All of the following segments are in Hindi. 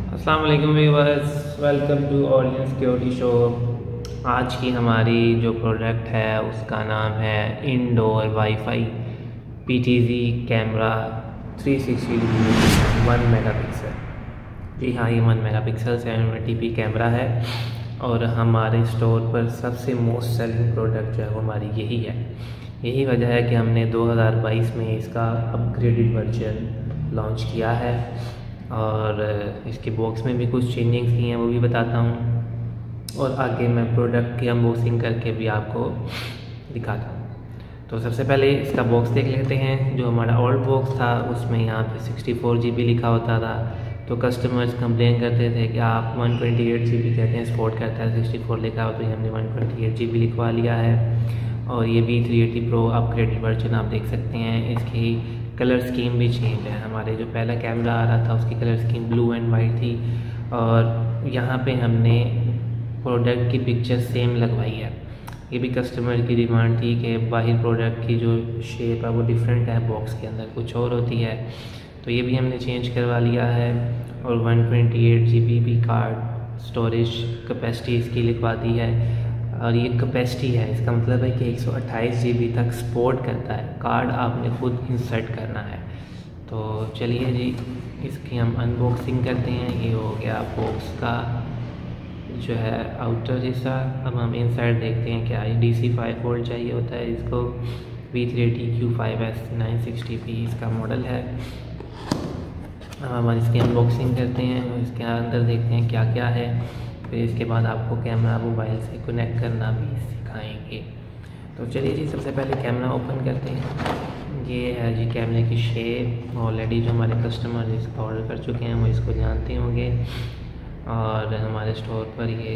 अस्सलाम वालेकुम viewers, welcome to audience security show. आज की हमारी जो प्रोडक्ट है उसका नाम है indoor WiFi PTZ camera 360 degree 1 megapixel. जी हाँ, ये 1 मेगापिक्सल 720p कैमरा है और हमारे स्टोर पर सबसे मोस्ट सेलिंग प्रोडक्ट जो है वो हमारी यही है। यही वजह है कि हमने 2022 में इसका अपग्रेडेड वर्जन लॉन्च किया है और इसके बॉक्स में भी कुछ चेंजिंग्स की हैं, वो भी बताता हूँ और आगे मैं प्रोडक्ट की अनबॉक्सिंग करके भी आपको दिखाता हूँ। तो सबसे पहले इसका बॉक्स देख लेते हैं। जो हमारा ओल्ड बॉक्स था उसमें यहाँ पे 64 GB लिखा होता था, तो कस्टमर्स कंप्लेन करते थे कि आप 128 GB कहते हैं, सपोर्ट करता है 64 लिखा हो, तो ये हमने 128 GB लिखवा लिया है। और ये V380 Pro अपग्रेडेड वर्जन आप देख सकते हैं। इसकी कलर स्कीम भी चेंज है। हमारे जो पहला कैमरा आ रहा था उसकी colour scheme blue and white थी और यहाँ पे हमने प्रोडक्ट की पिक्चर सेम लगवाई है। ये भी कस्टमर की डिमांड थी कि बाहर प्रोडक्ट की जो शेप है वो डिफरेंट है, बॉक्स के अंदर कुछ और होती है, तो ये भी हमने चेंज करवा लिया है। और 128 GB भी कार्ड स्टोरेज कैपेसिटी इसकी लिखवा दी है और ये कैपेसिटी है, इसका मतलब है कि 128 GB तक सपोर्ट करता है। कार्ड आपने खुद इंसर्ट करना है। तो चलिए जी, इसकी हम अनबॉक्सिंग करते हैं। ये हो गया बॉक्स का जो है आउटर हिस्सा। अब हम इनसाइड देखते हैं क्या ये DC 5 वोल्ट चाहिए होता है इसको। V380 Q5S 960p इसका मॉडल है। अब हम इसकी अनबॉक्सिंग करते हैं और इसके अंदर देखते हैं क्या क्या है। फिर इसके बाद आपको कैमरा मोबाइल से कनेक्ट करना भी सिखाएंगे। तो चलिए जी, सबसे पहले कैमरा ओपन करते हैं। ये है जी कैमरे की शेप। ऑलरेडी जो हमारे कस्टमर इसका ऑर्डर कर चुके हैं वो इसको जानते होंगे और हमारे स्टोर पर ये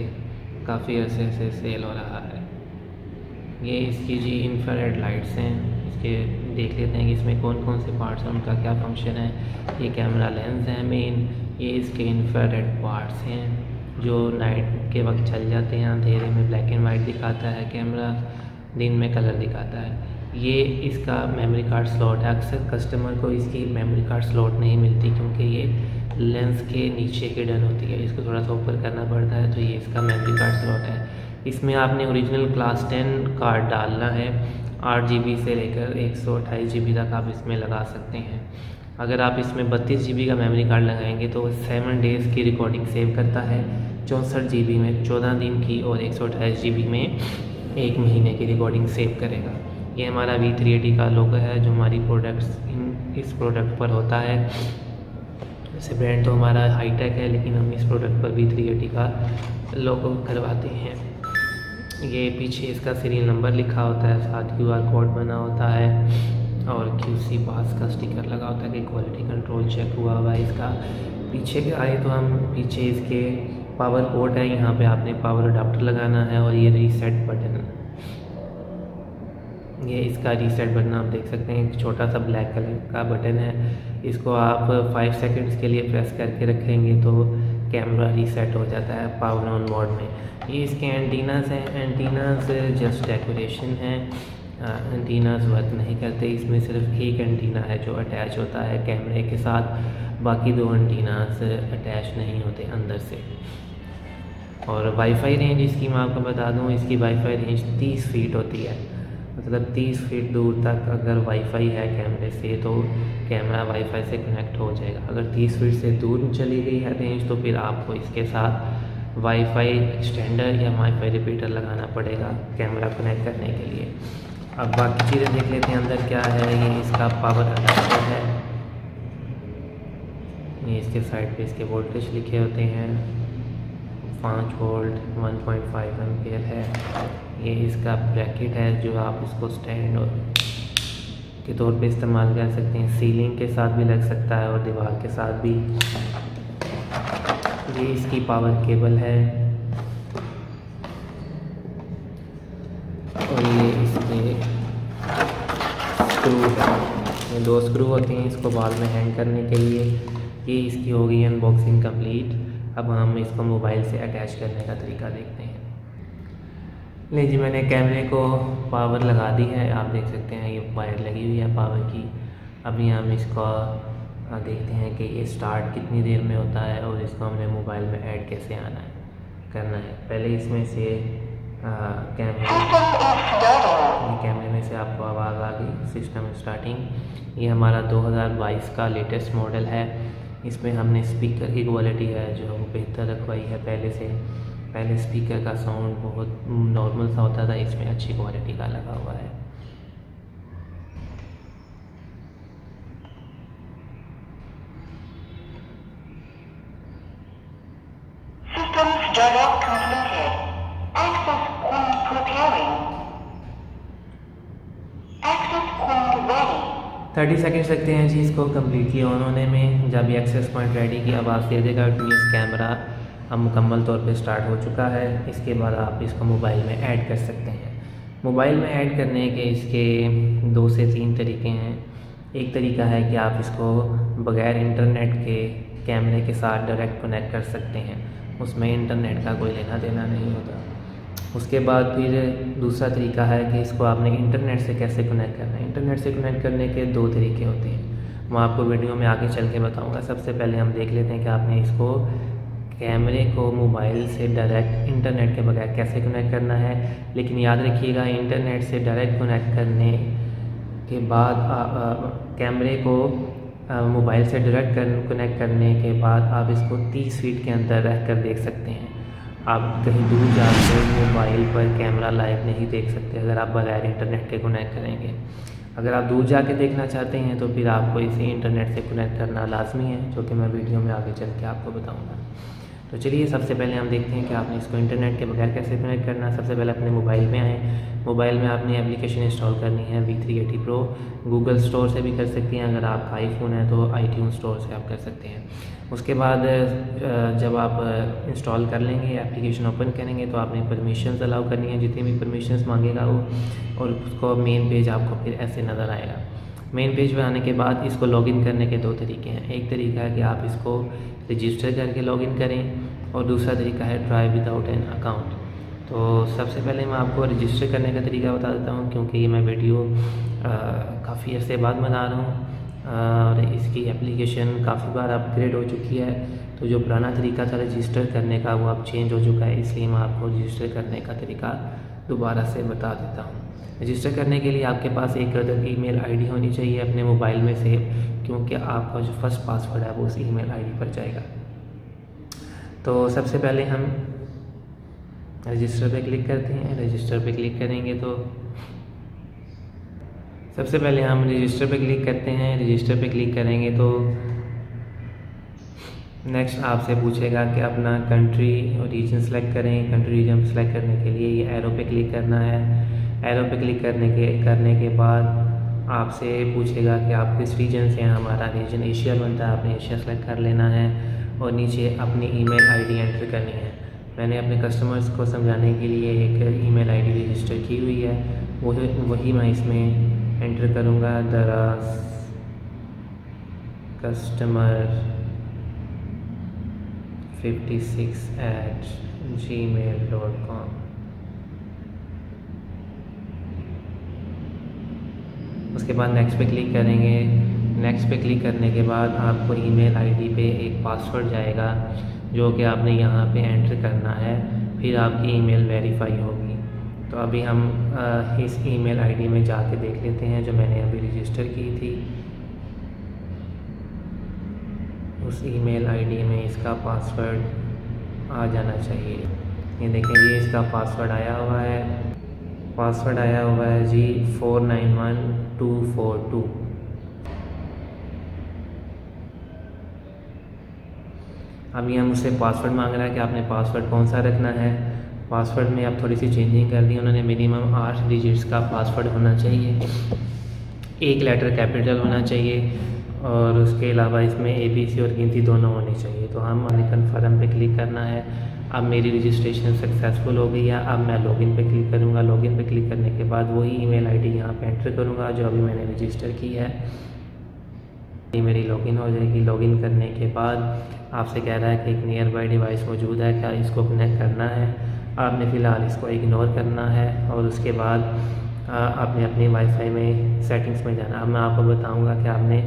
काफ़ी अरसे से सेल हो रहा है। ये इसकी जी इंफ्रारेड लाइट्स हैं। इसके देख लेते हैं कि इसमें कौन कौन से पार्ट्स हैं, उनका क्या फंक्शन है। ये कैमरा लेंस है मेन। ये इसके इंफ्रारेड पार्ट्स हैं जो नाइट के वक्त चल जाते हैं, अंधेरे में ब्लैक एंड वाइट दिखाता है कैमरा, दिन में कलर दिखाता है। ये इसका मेमोरी कार्ड स्लॉट है। अक्सर कस्टमर को इसकी मेमोरी कार्ड स्लॉट नहीं मिलती क्योंकि ये लेंस के नीचे हिडन होती है, इसको थोड़ा सा ऊपर करना पड़ता है। तो ये इसका मेमोरी कार्ड स्लॉट है। इसमें आपने ओरिजिनल क्लास 10 कार्ड डालना है। 8 GB से लेकर 128 GB तक आप इसमें लगा सकते हैं। अगर आप इसमें 32 GB का मेमोरी कार्ड लगाएंगे तो 7 डेज़ की रिकॉर्डिंग सेव करता है, 64 GB में 14 दिन की और 128 GB में 1 महीने की रिकॉर्डिंग सेव करेगा। ये हमारा V380 का लोगो है जो हमारी प्रोडक्ट्स इस प्रोडक्ट पर होता है। वैसे ब्रांड तो हमारा हाईटेक है लेकिन हम इस प्रोडक्ट पर V380 का लोगो करवाते हैं। ये पीछे इसका सीरियल नंबर लिखा होता है, साथ QR कोड बना होता है और QC पास का स्टिकर लगा होता है कि क्वालिटी कंट्रोल चेक हुआ हुआ है इसका। पीछे के आए तो हम पीछे इसके पावर पोर्ट है, यहाँ पे आपने पावर अडाप्टर लगाना है और ये रीसेट बटन, ये इसका रीसेट बटन आप देख सकते हैं, एक छोटा सा ब्लैक कलर का बटन है। इसको आप 5 सेकंड्स के लिए प्रेस करके रखेंगे तो कैमरा रीसेट हो जाता है पावर ऑन मोड में। ये इसके एंटीनास हैं। एंटीनास जस्ट डेकोरेशन है, एंटीनास वर्क नहीं करते। इसमें सिर्फ एक एंटीना है जो अटैच होता है कैमरे के साथ, बाकी 2 एंटीनास अटैच नहीं होते अंदर से। और वाईफाई रेंज इसकी मैं आपको बता दूं, इसकी वाईफाई रेंज 30 फीट होती है। मतलब 30 फीट दूर तक अगर वाईफाई है कैमरे से तो कैमरा वाईफाई से कनेक्ट हो जाएगा। अगर 30 फीट से दूर चली गई है रेंज तो फिर आपको इसके साथ वाईफाई एक्सटेंडर या वाईफाई रिपीटर लगाना पड़ेगा कैमरा कनेक्ट करने के लिए। अब बाकी चीज़ें देख लेते हैं अंदर क्या है। ये इसका पावर अडाप्टर है। ये इसके साइड पे इसके वोल्टेज लिखे होते हैं, 5 वोल्ट 1.5 एम्पियर है। ये इसका ब्रैकेट है जो आप इसको स्टैंड के तौर पे इस्तेमाल कर सकते हैं, सीलिंग के साथ भी लग सकता है और दीवार के साथ भी। ये इसकी पावर केबल है और ये इसके स्क्रू है। ये 2 स्क्रू होते हैं इसको बाल में हैंग करने के लिए। ये इसकी हो गई अनबॉक्सिंग कंप्लीट। अब हम इसको मोबाइल से अटैच करने का तरीका देखते हैं। ले जी, मैंने कैमरे को पावर लगा दी है, आप देख सकते हैं ये वायर लगी हुई है पावर की। अभी हम इसको देखते हैं कि ये स्टार्ट कितनी देर में होता है और इसको हमने मोबाइल में ऐड कैसे करना है। पहले इसमें से कैमरे में से आपको आवाज़ आ गई, सिस्टम स्टार्टिंग। ये हमारा 2022 का लेटेस्ट मॉडल है। इसमें हमने स्पीकर की क्वालिटी है जो बेहतर रखवाई है पहले से। पहले स्पीकर का साउंड बहुत नॉर्मल सा होता था, इसमें अच्छी क्वालिटी का लगा हुआ है। Direct completed. Access point preparing. Access point ready. 30 seconds लगते हैं जी इसको कम्प्लीटली ऑन होने में। जब ये एक्सेस पॉइंट रेडी की आवाज़ दे देगा तो मीन्स कैमरा अब मुकम्मल तौर पे स्टार्ट हो चुका है। इसके बाद आप इसको मोबाइल में ऐड कर सकते हैं। मोबाइल में ऐड करने के इसके 2 से 3 तरीके हैं। एक तरीका है कि आप इसको बग़ैर इंटरनेट के कैमरे के साथ डायरेक्ट कनेक्ट कर सकते हैं, उसमें इंटरनेट का कोई लेना देना नहीं होता। उसके बाद फिर दूसरा तरीका है कि इसको आपने इंटरनेट से कैसे कनेक्ट करना है। इंटरनेट से कनेक्ट करने के 2 तरीके होते हैं, मैं आपको वीडियो में आगे चल के बताऊँगा। सबसे पहले हम देख लेते हैं कि आपने इसको कैमरे को मोबाइल से डायरेक्ट इंटरनेट के बगैर कैसे कनेक्ट करना है। लेकिन याद रखिएगा, इंटरनेट से डायरेक्ट कनेक्ट करने के बाद कैमरे को मोबाइल से डायरेक्ट कनेक्ट करने के बाद आप इसको 30 फीट के अंदर रह कर देख सकते हैं। आप कहीं दूर जाकर मोबाइल पर कैमरा लाइव नहीं देख सकते अगर आप बगैर इंटरनेट के कनेक्ट करेंगे। अगर आप दूर जाके देखना चाहते हैं तो फिर आपको इसे इंटरनेट से कनेक्ट करना लाजमी है, जो कि मैं वीडियो में आगे चल के आपको बताऊँगा। तो चलिए सबसे पहले हम देखते हैं कि आपने इसको इंटरनेट के बगैर कैसे कनेक्ट करना है। सबसे पहले अपने मोबाइल में आएँ। मोबाइल में आपने एप्लीकेशन इंस्टॉल करनी है V380 Pro। गूगल स्टोर से भी कर सकते हैं, अगर आपका आईफोन है तो iTunes स्टोर से आप कर सकते हैं। उसके बाद जब आप इंस्टॉल कर लेंगे, एप्लीकेशन ओपन करेंगे तो आपने परमिशंस अलाउ करनी है, जितनी भी परमिशंस मांगेगा वो, और उसको मेन पेज आपको फिर ऐसे नज़र आएगा। मेन पेज पर आने के बाद इसको लॉगिन करने के 2 तरीके हैं। एक तरीका है कि आप इसको रजिस्टर करके लॉगिन करें और दूसरा तरीका है ट्राई विदाउट एन अकाउंट। तो सबसे पहले मैं आपको रजिस्टर करने का तरीका बता देता हूँ, क्योंकि ये मैं वीडियो काफ़ी अरसे बाद बना रहा हूँ और इसकी एप्लीकेशन काफ़ी बार अपग्रेड हो चुकी है। तो जो पुराना तरीका था रजिस्टर करने का वो अब चेंज हो चुका है, इसलिए मैं आपको रजिस्टर करने का तरीका दोबारा से बता देता हूँ। रजिस्टर करने के लिए आपके पास एक ईमेल आईडी होनी चाहिए अपने मोबाइल में से, क्योंकि आपका जो फर्स्ट पासवर्ड है वो उस ईमेल आईडी पर जाएगा। तो सबसे पहले हम रजिस्टर पे क्लिक करते हैं। रजिस्टर पे क्लिक करेंगे तो सबसे पहले हम रजिस्टर पे क्लिक करते हैं। रजिस्टर पे क्लिक करेंगे तो नेक्स्ट आपसे पूछेगा कि अपना कंट्री और रीजन सेलेक्ट करें। कंट्री रीजन सेलेक्ट करने के लिए ये एरो पे क्लिक करना है। एरो पे क्लिक करने के बाद आपसे पूछेगा कि आप किस रीजन से हैं। हमारा रीजन एशिया बनता है, आपने एशिया सेलेक्ट कर लेना है और नीचे अपनी ईमेल आईडी एंटर करनी है। मैंने अपने कस्टमर्स को समझाने के लिए एक ईमेल आईडी रजिस्टर की हुई है, वही मैं इसमें एंटर करूँगा। दराज कस्टमर 56@gmail.com। उसके बाद नेक्स्ट पे क्लिक करेंगे। नेक्स्ट पे क्लिक करने के बाद आपको ईमेल आईडी पे एक पासवर्ड जाएगा जो कि आपने यहाँ पे एंटर करना है, फिर आपकी ईमेल वेरीफाई होगी। तो अभी हम इस ईमेल आईडी में जाके देख लेते हैं जो मैंने अभी रजिस्टर की थी। उस ईमेल आईडी में इसका पासवर्ड आ जाना चाहिए। ये देखें जी, इसका पासवर्ड आया हुआ है। पासवर्ड आया हुआ है जी 491242। अभी हम उससे पासवर्ड मांग रहा है कि आपने पासवर्ड कौन सा रखना है। पासवर्ड में अब थोड़ी सी चेंजिंग कर दी उन्होंने। मिनिमम 8 डिजिट्स का पासवर्ड होना चाहिए, एक लेटर कैपिटल होना चाहिए और उसके अलावा इसमें ABC और गिनती दोनों होनी चाहिए। तो हम कन्फर्म पे क्लिक करना है। अब मेरी रजिस्ट्रेशन सक्सेसफुल हो गई है। अब मैं लॉगिन पे क्लिक करूँगा। लॉगिन पे क्लिक करने के बाद वही ईमेल आईडी यहाँ पे एंटर करूँगा जो अभी मैंने रजिस्टर की है। ये मेरी लॉगिन हो जाएगी। लॉगिन करने के बाद आपसे कह रहा है कि एक नियर बाई डिवाइस मौजूद है, क्या इसको कनेक्ट करना है। आपने फ़िलहाल इसको इग्नोर करना है और उसके बाद आपने अपनी वाईफाई में सेटिंग्स में जाना। अब मैं आपको बताऊंगा कि आपने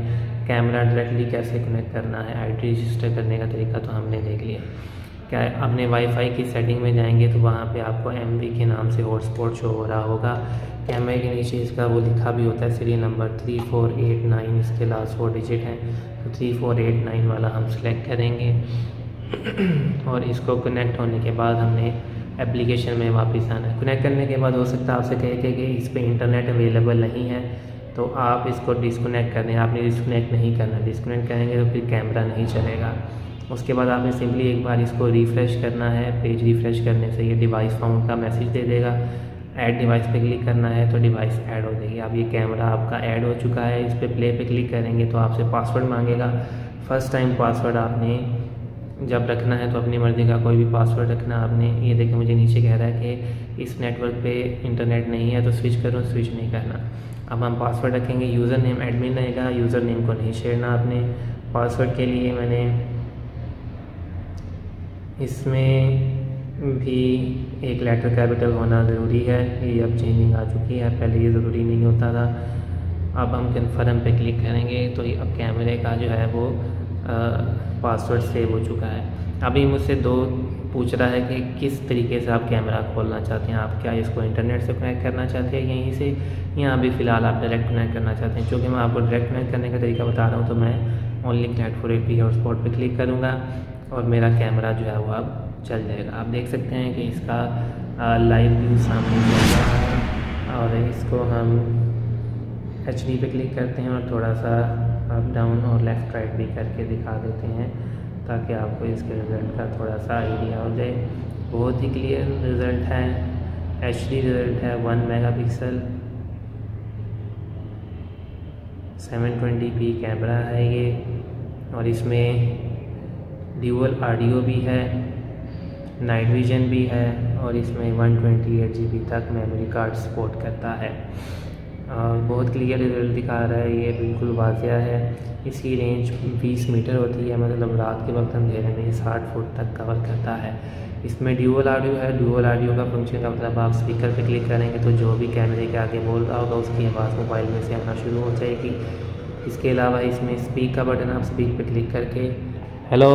कैमरा डायरेक्टली कैसे कनेक्ट करना है, आईडी रजिस्टर करने का तरीका तो हमने देख लिया। क्या अपने वाईफाई की सेटिंग में जाएंगे तो वहाँ पे आपको MV के नाम से हॉटस्पॉट शो हो रहा होगा। कैमरे के नीचे इसका वो लिखा भी होता है सीरियल नंबर 3489, इसके लास्ट 4 डिजिट हैं, तो 3489 वाला हम सेलेक्ट करेंगे और इसको कनेक्ट होने के बाद हमने एप्लीकेशन में वापस आना है। कनेक्ट करने के बाद हो सकता है आपसे कहे कि इस पर इंटरनेट अवेलेबल नहीं है, तो आप इसको डिस्कनेक्ट कर दें। आपने डिस्कनेक्ट नहीं करना, डिस्कनेक्ट करेंगे तो फिर कैमरा नहीं चलेगा। उसके बाद आपने सिंपली एक बार इसको रिफ़्रेश करना है। पेज रिफ़्रेश करने से ये डिवाइस फाउंड का मैसेज दे देगा। ऐड डिवाइस पे क्लिक करना है तो डिवाइस ऐड हो जाएगी। अब ये कैमरा आपका ऐड हो चुका है। इस पर प्ले पे क्लिक करेंगे तो आपसे पासवर्ड मांगेगा। फ़र्स्ट टाइम पासवर्ड आपने जब रखना है तो अपनी मर्ज़ी का कोई भी पासवर्ड रखना आपने। ये देखिए मुझे नीचे कह रहा है कि इस नेटवर्क पे इंटरनेट नहीं है तो स्विच करो, स्विच नहीं करना। अब हम पासवर्ड रखेंगे। यूज़र नेम एडमिन रहेगा, यूज़र नेम को नहीं छेड़ना आपने। पासवर्ड के लिए मैंने इसमें भी एक लेटर कैपिटल होना ज़रूरी है। ये अब चेंजिंग आ चुकी है, पहले ये ज़रूरी नहीं होता था। अब हम कन्फर्म पे क्लिक करेंगे तो ये अब कैमरे का जो है वो पासवर्ड सेव हो चुका है। अभी मुझसे पूछ रहा है कि किस तरीके से आप कैमरा खोलना चाहते हैं। आप क्या इसको इंटरनेट से कनेक्ट करना चाहते हैं यहीं से, या अभी फ़िलहाल आप डायरेक्ट कनेक्ट करना चाहते हैं। चूँकि मैं आपको डायरेक्ट कनेक्ट करने का तरीका बता रहा हूँ तो मैं only connect for IP hotspot पे क्लिक करूँगा और मेरा कैमरा जो है वो अब चल जाएगा। आप देख सकते हैं कि इसका लाइव व्यू सामने चल रहा है। और इसको हम HD पे क्लिक करते हैं और थोड़ा सा अप डाउन और लेफ़्ट राइट भी करके दिखा देते हैं ताकि आपको इसके रिज़ल्ट का थोड़ा सा आइडिया हो जाए। बहुत ही क्लियर रिज़ल्ट है, HD रिज़ल्ट है। 1 मेगापिक्सल 720p कैमरा है ये, और इसमें ड्यूअल ऑडियो भी है, नाइट विजन भी है, और इसमें 128 GB तक मेमोरी कार्ड सपोर्ट करता है। बहुत क्लियर रिजल्ट दिखा रहा है, ये बिल्कुल वाज़िया है। इसकी रेंज 20 मीटर होती है, मतलब रात के वक्त अंधेरे में 60 फुट तक कवर करता है। इसमें ड्यूअल ऑडियो है। ड्यूअल ऑडियो का फंक्शन का मतलब आप स्पीकर पे क्लिक करेंगे तो जो भी कैमरे के आगे बोल रहा होगा उसकी आवाज़ मोबाइल में से आना शुरू हो जाएगी। इसके अलावा इसमें स्पीक का बटन, आप स्पीक पे क्लिक करके हेलो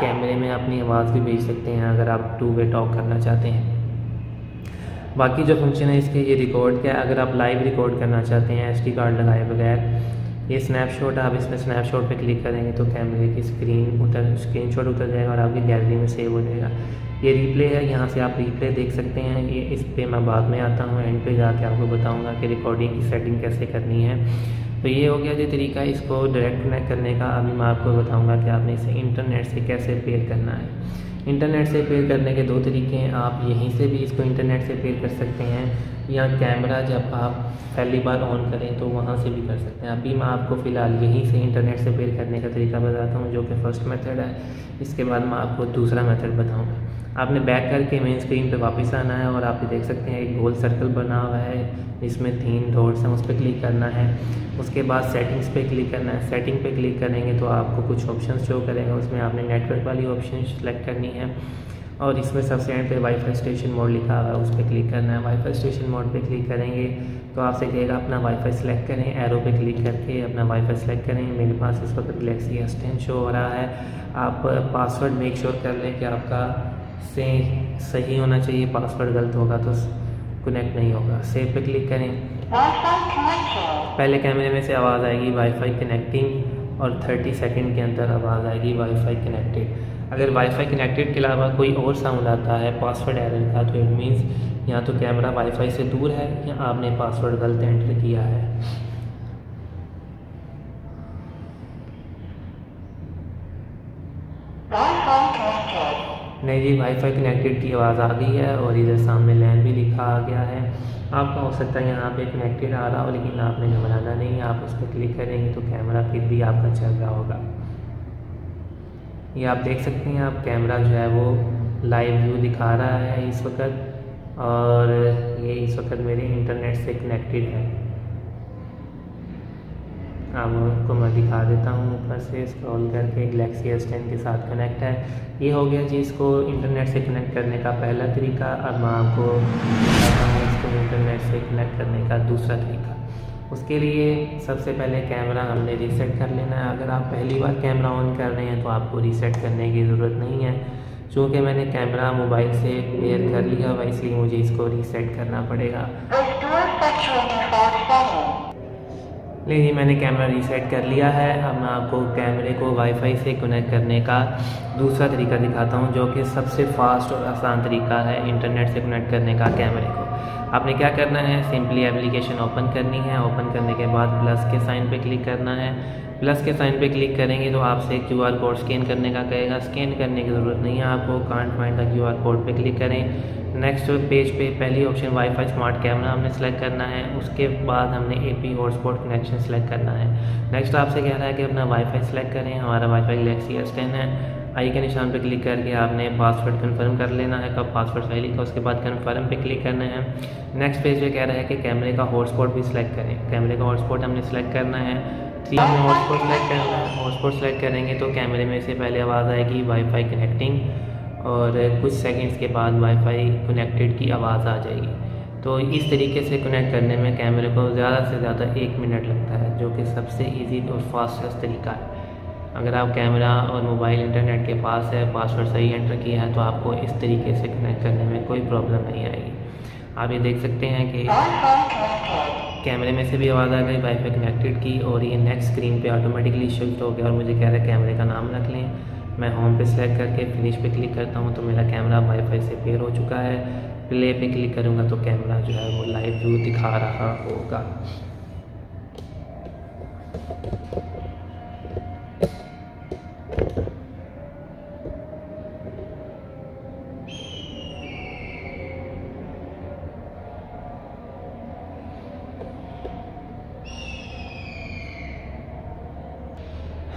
कैमरे में अपनी आवाज़ भी भेज सकते हैं अगर आप 2 वे टॉक करना चाहते हैं। बाकी जो फंक्शन है इसके, ये रिकॉर्ड क्या है, अगर आप लाइव रिकॉर्ड करना चाहते हैं SD कार्ड लगाए बगैर, ये स्नैपशॉट, आप इसमें स्नैपशॉट पे क्लिक करेंगे तो कैमरे की स्क्रीनशॉट उतर जाएगा और आपकी गैलरी में सेव हो जाएगा। ये रिप्ले है, यहाँ से आप रिप्ले देख सकते हैं। ये इस पर मैं बाद में आता हूँ, एंड पे जाके आपको बताऊँगा कि रिकॉर्डिंग की सेटिंग कैसे करनी है। तो ये हो गया जो तरीका इसको डायरेक्ट कनेक्ट करने का। अभी मैं आपको बताऊँगा कि आपने इसे इंटरनेट से कैसे पेयर करना है। इंटरनेट से पेयर करने के 2 तरीके हैं। आप यहीं से भी इसको इंटरनेट से पेयर कर सकते हैं, या कैमरा जब आप पहली बार ऑन करें तो वहाँ से भी कर सकते हैं। अभी मैं आपको फ़िलहाल यहीं से इंटरनेट से पेयर करने का तरीका बताता हूँ, जो कि फर्स्ट मेथड है। इसके बाद मैं आपको दूसरा मेथड बताऊँगा। आपने बैक करके मेन स्क्रीन पे वापस आना है और आप देख सकते हैं एक गोल सर्कल बना हुआ है जिसमें 3 डॉट्स हैं, उस पर क्लिक करना है। उसके बाद सेटिंग्स पे क्लिक करना है। सेटिंग पे क्लिक करेंगे तो आपको कुछ ऑप्शंस शो करेंगे, उसमें आपने नेटवर्क वाली ऑप्शन सेलेक्ट करनी है, और इसमें सबसे एंड पे वाईफाई स्टेशन मोड लिखा हुआ है, उस पर क्लिक करना है। वाईफाई स्टेशन मोड पे क्लिक करेंगे तो आपसे कहेगा अपना वाईफाई सेलेक्ट करें। एरो पे क्लिक करके अपना वाईफाई सेलेक्ट करें। मेरे पास इस वक्त गैलेक्सी S10 शो हो रहा है। आप पासवर्ड मेक श्योर कर लें कि आपका सही होना चाहिए, पासवर्ड गलत होगा तो कनेक्ट नहीं होगा। सेव पे क्लिक करें। पहले कैमरे में से आवाज़ आएगी वाईफाई कनेक्टिंग, और 30 सेकंड के अंदर आवाज़ आएगी वाईफाई कनेक्टेड। अगर वाईफाई कनेक्टेड के अलावा कोई और साउंड आता है पासवर्ड एरर का, तो इट मीन्स या तो कैमरा वाईफाई से दूर है या आपने पासवर्ड गलत एंटर किया है। नहीं जी, वाईफाई कनेक्टेड की आवाज़ आ गई है और इधर सामने लैन भी लिखा आ गया है। आपका हो सकता है यहाँ पे कनेक्टेड आ रहा हो, लेकिन आपने घबराना नहीं है। आप उस पर क्लिक करेंगे तो कैमरा फिर भी आपका चल रहा होगा। ये आप देख सकते हैं, आप कैमरा जो है वो लाइव व्यू दिखा रहा है इस वक्त, और ये इस वक्त मेरे इंटरनेट से कनेक्टेड है। आपको मैं दिखा देता हूँ ऊपर से स्क्रॉल करके, गैलेक्सी S10 के साथ कनेक्ट है। ये हो गया जी इसको इंटरनेट से कनेक्ट करने का पहला तरीका। अब मैं आपको बताता हूँ इसको इंटरनेट से कनेक्ट करने का दूसरा तरीका। उसके लिए सबसे पहले कैमरा हमने रीसेट कर लेना है। अगर आप पहली बार कैमरा ऑन कर रहे हैं तो आपको रीसेट करने की ज़रूरत नहीं है। चूँकि मैंने कैमरा मोबाइल से पेयर कर लिया हुआ, इसलिए मुझे इसको रीसेट करना पड़ेगा। लेकिन मैंने कैमरा रीसेट कर लिया है। अब मैं आपको कैमरे को वाईफाई से कनेक्ट करने का दूसरा तरीका दिखाता हूं, जो कि सबसे फास्ट और आसान तरीका है इंटरनेट से कनेक्ट करने का कैमरे को। आपने क्या करना है, सिंपली एप्लीकेशन ओपन करनी है। ओपन करने के बाद प्लस के साइन पे क्लिक करना है। प्लस के साइन पे क्लिक करेंगे तो आपसे QR कोड स्कैन करने का कहेगा। स्कैन करने की ज़रूरत नहीं है आपको, can't find the QR code पे क्लिक करें। नेक्स्ट पेज पे पहली ऑप्शन वाईफाई स्मार्ट कैमरा हमने सेलेक्ट करना है। उसके बाद हमने AP हॉटस्पॉट कनेक्शन सेलेक्ट करना है। नेक्स्ट आपसे कह रहा है कि अपना वाईफाई सेलेक्ट करें। हमारा वाईफाई गैलेक्सी S10 है। आई के निशान पे क्लिक करके आपने पासवर्ड कंफर्म कर लेना है। कब पासवर्ड सही लिखा उसके बाद कंफर्म पे क्लिक करना है। नेक्स्ट पेज पे कह रहा है कि कैमरे का हॉटस्पॉट भी सिलेक्ट करें। कैमरे का हॉटस्पॉट हमने सेलेक्ट करना है। 3 में हॉटस्पॉट सेलेक्ट करना है। हॉटस्पॉट सेलेक्ट करेंगे तो कैमरे में से पहले आवाज़ आएगी वाईफाई कनेक्टिंग, और कुछ सेकंड्स के बाद वाईफाई कनेक्टेड की आवाज़ आ जाएगी। तो इस तरीके से कनेक्ट करने में कैमरे को ज़्यादा से ज़्यादा 1 मिनट लगता है, जो कि सबसे इजी और फास्टेस्ट तरीका है। अगर आप कैमरा और मोबाइल इंटरनेट के पास है, पासवर्ड सही एंटर किया है, तो आपको इस तरीके से कनेक्ट करने में कोई प्रॉब्लम नहीं आएगी। आप ये देख सकते हैं कि कैमरे में से भी आवाज़ आ गई वाईफाई कनेक्टेड की, और ये नेक्स्ट स्क्रीन पे ऑटोमेटिकली शिफ्ट हो गया और मुझे कह रहा है कैमरे का नाम रख लें। मैं होम पे सेलेक्ट करके फिनिश पे क्लिक करता हूँ तो मेरा कैमरा वाईफाई से पेयर हो चुका है। प्ले पे क्लिक करूँगा तो कैमरा जो है वो लाइव व्यू दिखा रहा होगा।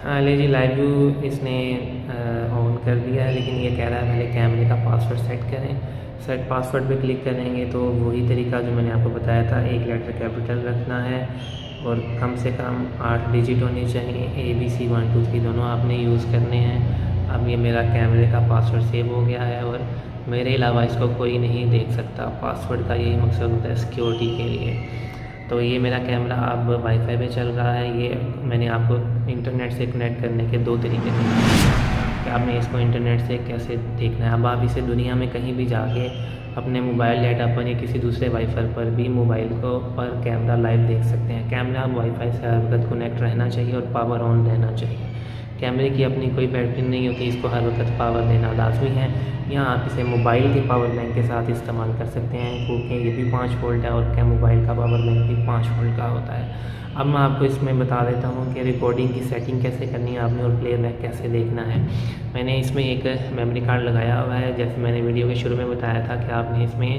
हाँ ले जी, लाइव व्यू इसने ऑन कर दिया है, लेकिन ये कह रहा है पहले कैमरे का पासवर्ड सेट करें। सेट पासवर्ड पे क्लिक करेंगे तो वही तरीका जो मैंने आपको बताया था, 1 लेटर कैपिटल रखना है और कम से कम 8 डिजिट होने चाहिए। ABC 1 2 3 दोनों आपने यूज़ करने हैं। अब ये मेरा कैमरे का पासवर्ड सेव हो गया है और मेरे अलावा इसको कोई नहीं देख सकता। पासवर्ड का यही मकसद होता है सिक्योरिटी के लिए। तो ये मेरा कैमरा अब वाईफाई पे चल रहा है। ये मैंने आपको इंटरनेट से कनेक्ट करने के 2 तरीके बताए कि आपने इसको इंटरनेट से कैसे देखना है। अब आप इसे दुनिया में कहीं भी जाके अपने मोबाइल डेटा पर या किसी दूसरे वाईफाई पर भी मोबाइल को पर कैमरा लाइव देख सकते हैं। कैमरा वाईफाई से हर वक्त कनेक्ट रहना चाहिए और पावर ऑन रहना चाहिए। कैमरे की अपनी कोई बैटरी नहीं होती, इसको हर वक्त पावर देना लाजमी है। यहाँ आप इसे मोबाइल के पावर बैंक के साथ इस्तेमाल कर सकते हैं, क्योंकि ये भी 5 वोल्ट है और क्या मोबाइल का पावर बैंक भी 5 वोल्ट का होता है। अब मैं आपको इसमें बता देता हूँ कि रिकॉर्डिंग की सेटिंग कैसे करनी है आपने और प्लेबैक कैसे देखना है। मैंने इसमें एक मेमोरी कार्ड लगाया हुआ है, जैसे मैंने वीडियो के शुरू में बताया था कि आपने इसमें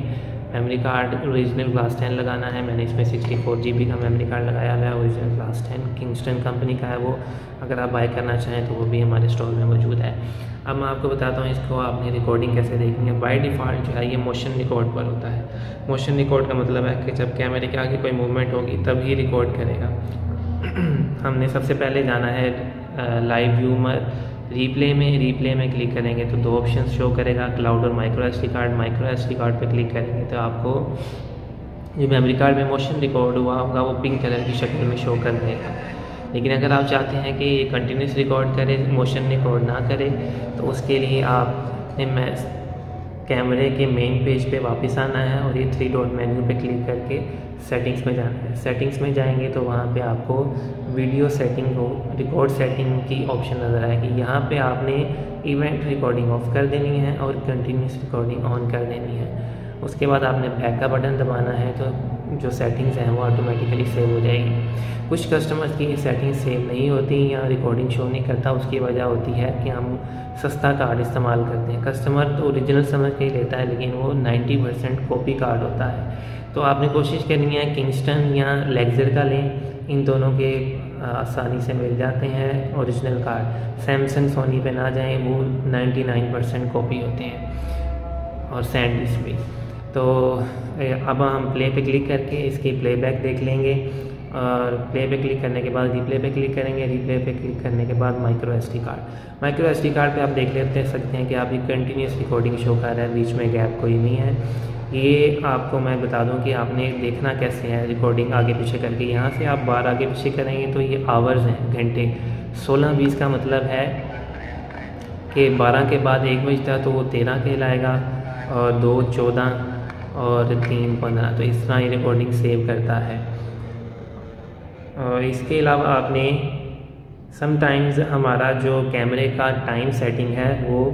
मेमोरी कार्ड ओरिजिनल ग्लास 10 लगाना है। मैंने इसमें 64 GB का मेमोरी कार्ड लगाया हुआ है, ओरिजिनल ग्लास 10 किंगस्टन कंपनी का है वो। अगर आप बाय करना चाहें तो वो भी हमारे स्टोर में मौजूद है। अब मैं आपको बताता हूँ इसको आपने रिकॉर्डिंग कैसे देखनी है। बाय डिफ़ॉल्ट जो है ये मोशन रिकॉर्ड पर होता है। मोशन रिकॉर्ड का मतलब है कि जब कैमरे के आगे कोई मूवमेंट होगी तब ही रिकॉर्ड करेगा। हमने सबसे पहले जाना है लाइव व्यू में, रिप्ले में क्लिक करेंगे तो 2 ऑप्शन शो करेगा, क्लाउड और micro SD card. Micro SD card पे क्लिक करेंगे तो आपको जो मेमोरी कार्ड में मोशन रिकॉर्ड हुआ होगा वो पिंक कलर की शक्ल में शो कर देगा। लेकिन अगर आप चाहते हैं कि ये कंटिन्यूस रिकॉर्ड करे, मोशन रिकॉर्ड ना करे, तो उसके लिए आपने कैमरे के मेन पेज पे वापस आना है और ये 3 डॉट मेन्यू पे क्लिक करके सेटिंग्स में जाना है। सेटिंग्स में जाएंगे तो वहाँ पे आपको वीडियो सेटिंग को रिकॉर्ड सेटिंग की ऑप्शन नज़र आएगी। यहाँ पे आपने इवेंट रिकॉर्डिंग ऑफ कर देनी है और कंटिन्यूस रिकॉर्डिंग ऑन कर देनी है। उसके बाद आपने बैक का बटन दबाना है तो जो सेटिंग्स हैं वो ऑटोमेटिकली सेव हो जाएगी। कुछ कस्टमर्स की सेटिंग्स सेव नहीं होती या रिकॉर्डिंग शो नहीं करता, उसकी वजह होती है कि हम सस्ता कार्ड इस्तेमाल करते हैं। कस्टमर तो ओरिजिनल समझ के ही लेता है, लेकिन वो 90% कॉपी कार्ड होता है। तो आपने कोशिश करनी है किंगस्टन या लेक्सर का लें, इन दोनों के आसानी से मिल जाते हैं ओरिजिनल कार्ड। सैमसंग सोनी पे ना जाएं, वो 99% कॉपी होते हैं और सैंडिस्क भी। तो अब हम प्ले पे क्लिक करके इसकी प्लेबैक देख लेंगे और प्ले पे क्लिक करने के बाद रिप्ले पे क्लिक करेंगे। रिप्ले पे क्लिक करने के बाद micro SD card. Micro SD card पे आप देख सकते हैं कि आपकी कंटिन्यूस रिकॉर्डिंग शो कर रहा है, बीच में गैप कोई नहीं है। ये आपको मैं बता दूं कि आपने देखना कैसे है रिकॉर्डिंग आगे पीछे करके। यहाँ से आप बार आगे पीछे करेंगे तो ये आवर्स हैं, घंटे। 16-20 का मतलब है कि 12 के बाद 1 बजता तो वो 13 कहलाएगा, और 2 14 और 3 15। तो इस तरह ये रिकॉर्डिंग सेव करता है। और इसके अलावा आपने समटाइम्स हमारा जो कैमरे का टाइम सेटिंग है वो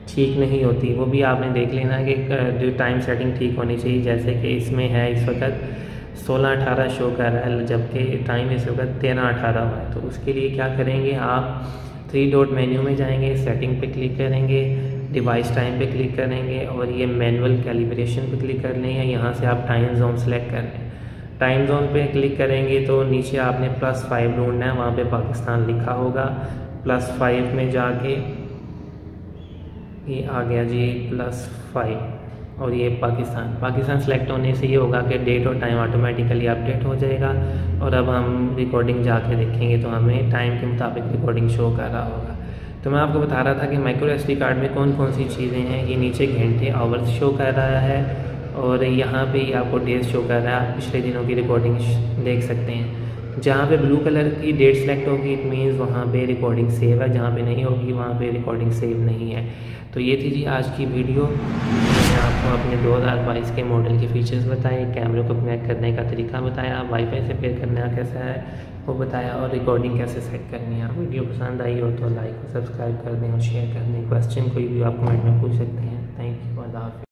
ठीक नहीं होती, वो भी आपने देख लेना है कि जो टाइम सेटिंग ठीक होनी चाहिए। जैसे कि इसमें है इस वक्त 16:18 शो कर रहा है, जबकि टाइम इस वक्त 13:18 हुआ है। तो उसके लिए क्या करेंगे, आप 3 डॉट मेन्यू में जाएंगे, सेटिंग पे क्लिक करेंगे, डिवाइस टाइम पे क्लिक करेंगे और ये मैनुअल कैलिब्रेशन पे क्लिक कर लेंगे। यहाँ से आप टाइम जोन सेलेक्ट कर लें। टाइम जोन पे क्लिक करेंगे तो नीचे आपने +5 ढूंढना है, वहाँ पे पाकिस्तान लिखा होगा। +5 में जाके ये आ गया जी +5 और ये पाकिस्तान सेलेक्ट होने से ये होगा कि डेट और टाइम ऑटोमेटिकली अपडेट हो जाएगा। और अब हम रिकॉर्डिंग जाके देखेंगे तो हमें टाइम के मुताबिक रिकॉर्डिंग शो कर रहा होगा। तो मैं आपको बता रहा था कि माइक्रो SD कार्ड में कौन कौन सी चीज़ें हैं। ये नीचे घंटे आवर्स शो कर रहा है और यहाँ पे आपको डेट शो कर रहा है। आप पिछले दिनों की रिकॉर्डिंग देख सकते हैं। जहाँ पे ब्लू कलर की डेट सेलेक्ट होगी इट मीन्स वहाँ पे रिकॉर्डिंग सेव है, जहाँ पे नहीं होगी वहाँ पे रिकॉर्डिंग सेव नहीं है। तो ये थी जी आज की वीडियो। मैंने आपको अपने 2022 के मॉडल के फीचर्स बताए, कैमरे को कनेक्ट करने का तरीका बताया, वाईफाई से पेयर करना कैसा है वो बताया और रिकॉर्डिंग कैसे सेट करनी है। वीडियो पसंद आई हो तो लाइक और सब्सक्राइब कर दें और शेयर कर दें। क्वेश्चन कोई भी आप कमेंट में पूछ सकते हैं। Thank you. अल्लाह हाफ़िज़।